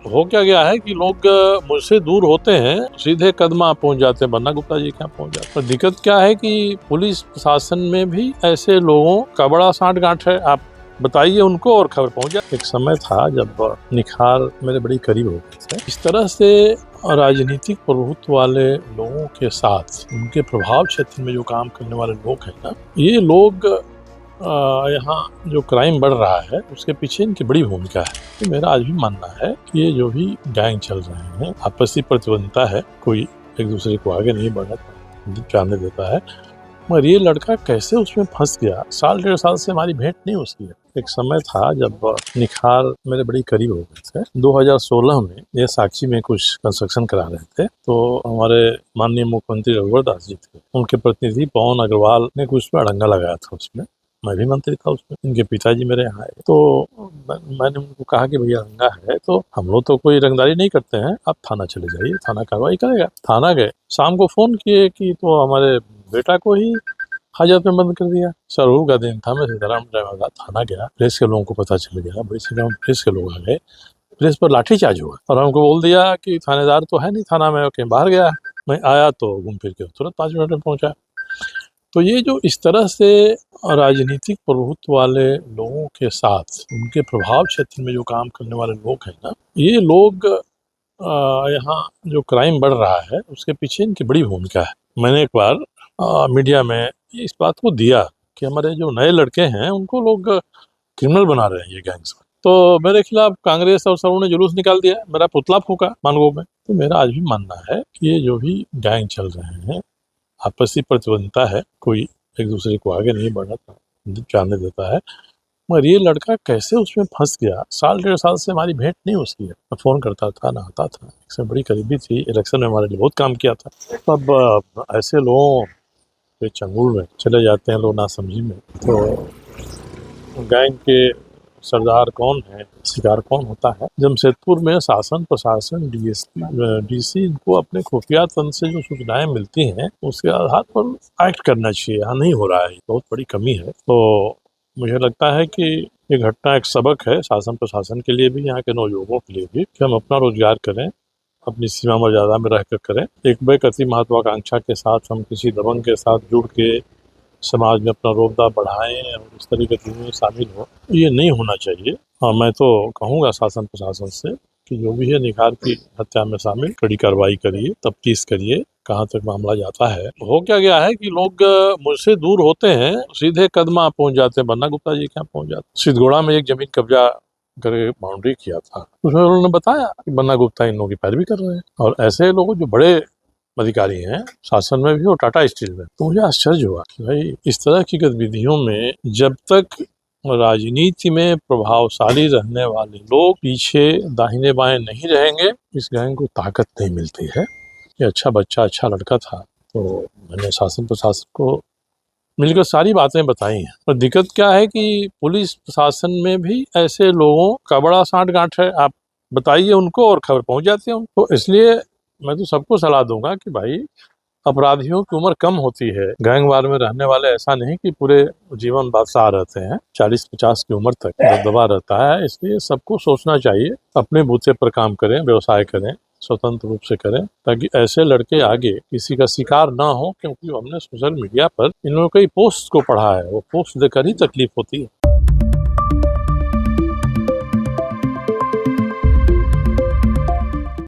हो क्या गया है कि लोग मुझसे दूर होते हैं, सीधे कदमा पहुंच जाते हैं, बन्ना गुप्ता जी क्या पहुंच जाते हैं। पर दिक्कत क्या है कि पुलिस प्रशासन में भी ऐसे लोगों का बड़ा सांठ गांठ है। आप बताइए उनको और खबर पहुंच जाए। एक समय था जब निखार मेरे बड़ी करीब हो गए थे। इस तरह से राजनीतिक प्रभुत्व वाले लोगों के साथ उनके प्रभाव क्षेत्र में जो काम करने वाले लोग हैं ना, ये लोग यहाँ जो क्राइम बढ़ रहा है उसके पीछे इनकी बड़ी भूमिका है। तो मेरा आज भी मानना है कि ये जो भी गैंग चल रहे हैं, आपसी प्रतिद्वंदिता है, कोई एक दूसरे को आगे नहीं बढ़ना जाने देता है, मगर ये लड़का कैसे उसमें फंस गया। साल 1.5 साल से हमारी भेंट नहीं उसकी है। एक समय था जब निखार मेरे बड़ी करीब हो गए थे। 2016 में ये साक्षी में कुछ कंस्ट्रक्शन करा रहे थे, तो हमारे माननीय मुख्यमंत्री रघुवर दास जी थे, उनके प्रतिनिधि पवन अग्रवाल ने कुछ पे अड़ंगा लगाया था। उसमें मैं भी मंत्री था, उसमें इनके पिताजी मेरे यहाँ आए, तो मैंने उनको कहा कि भैया रंगा है तो हम लोग तो कोई रंगदारी नहीं करते हैं, आप थाना चले जाइए, थाना कार्रवाई करेगा। थाना गए, शाम को फोन किए कि तो हमारे बेटा को ही हाजत में बंद कर दिया। सरहू का दिन था, मैं सीताराम ड्राइवर थाना गया, प्रेस के लोगों को पता चल गया, बड़ी संख्या में प्रेस के लोग आ गए, प्रेस पर लाठीचार्ज हुआ और हमको बोल दिया कि थानेदार तो है नहीं थाना में, कहीं बाहर गया। मैं आया तो घूम फिर के तुरंत 5 मिनट में पहुंचा। तो ये जो इस तरह से राजनीतिक प्रभुत्व वाले लोगों के साथ उनके प्रभाव क्षेत्र में जो काम करने वाले लोग हैं ना, ये लोग यहाँ जो क्राइम बढ़ रहा है उसके पीछे इनकी बड़ी भूमिका है। मैंने एक बार मीडिया में इस बात को दिया कि हमारे जो नए लड़के हैं उनको लोग क्रिमिनल बना रहे हैं ये गैंग्स में। तो मेरे खिलाफ कांग्रेस और सबों ने जुलूस निकाल दिया, मेरा पुतला फूका मानगो में। तो मेरा आज भी मानना है कि ये जो भी गैंग चल रहे हैं, आपसी प्रतिद्वंदिता है, कोई एक दूसरे को आगे नहीं बढ़ना जाने देता है, मगर ये लड़का कैसे उसमें फंस गया। साल 1.5 साल से हमारी भेंट नहीं उसकी है। मैं फोन करता था, नहाता था, इससे बड़ी करीबी थी, इलेक्शन में हमारे लिए बहुत काम किया था। तब ऐसे लोगों के चंगुल में चले जाते हैं लोग नासमझी में, तो गैंग के सरदार कौन है, शिकार कौन होता है। जमशेदपुर में शासन प्रशासन डीसी इनको अपने खुफिया तंत्र से जो सूचनाएं मिलती हैं उसके आधार पर एक्ट करना चाहिए। यहाँ नहीं हो रहा है, बहुत बड़ी कमी है। तो मुझे लगता है कि ये घटना एक सबक है शासन प्रशासन के लिए भी, यहाँ के नौयुवकों के लिए भी, कि हम अपना रोजगार करें, अपनी सीमा मर्यादा में रहकर करें। एक बेकती महत्वाकांक्षा के साथ हम किसी दबंग के साथ जुड़ के समाज में अपना रोबदा बढ़ाएं और इस तरह के में शामिल हो, ये नहीं होना चाहिए। हाँ, मैं तो कहूँगा शासन प्रशासन से कि जो भी है निखार की हत्या में शामिल, कड़ी कार्रवाई करिए, तफ्तीश करिए कहाँ तक मामला जाता है। हो क्या गया है कि लोग मुझसे दूर होते हैं, सीधे कदमा पहुंच जाते हैं, बन्ना गुप्ता जी क्या पहुंच जाते। सिद्धगोड़ा में एक जमीन कब्जा करके बाउंड्री किया था, उसमें उन्होंने बताया कि बन्ना गुप्ता इन लोगों की पैरवी कर रहे हैं। और ऐसे लोग जो बड़े अधिकारी हैं शासन में भी और टाटा स्टील में, तो मुझे आश्चर्य हुआ कि भाई इस तरह की गतिविधियों में जब तक राजनीति में प्रभावशाली रहने वाले लोग पीछे दाहिने बाएं नहीं रहेंगे, इस गैंग को ताकत नहीं मिलती है। ये अच्छा बच्चा, अच्छा लड़का था, तो मैंने शासन प्रशासन को मिलकर सारी बातें बताई हैं। पर दिक्कत क्या है कि पुलिस प्रशासन में भी ऐसे लोगों का बड़ा सांठ गांठ है। आप बताइए उनको और खबर पहुंच जाती है उनको। तो इसलिए मैं तो सबको सलाह दूंगा कि भाई अपराधियों की उम्र कम होती है, गैंगवार में रहने वाले ऐसा नहीं कि पूरे जीवन बादशाह रहते हैं, 40-50 की उम्र तक दबदबा रहता है। इसलिए सबको सोचना चाहिए, अपने बूते पर काम करें, व्यवसाय करें, स्वतंत्र रूप से करें, ताकि ऐसे लड़के आगे किसी का शिकार ना हो। क्योंकि हमने सोशल मीडिया पर इन लोगों की पोस्ट को पढ़ा है, वो पोस्ट देखकर ही तकलीफ होती है।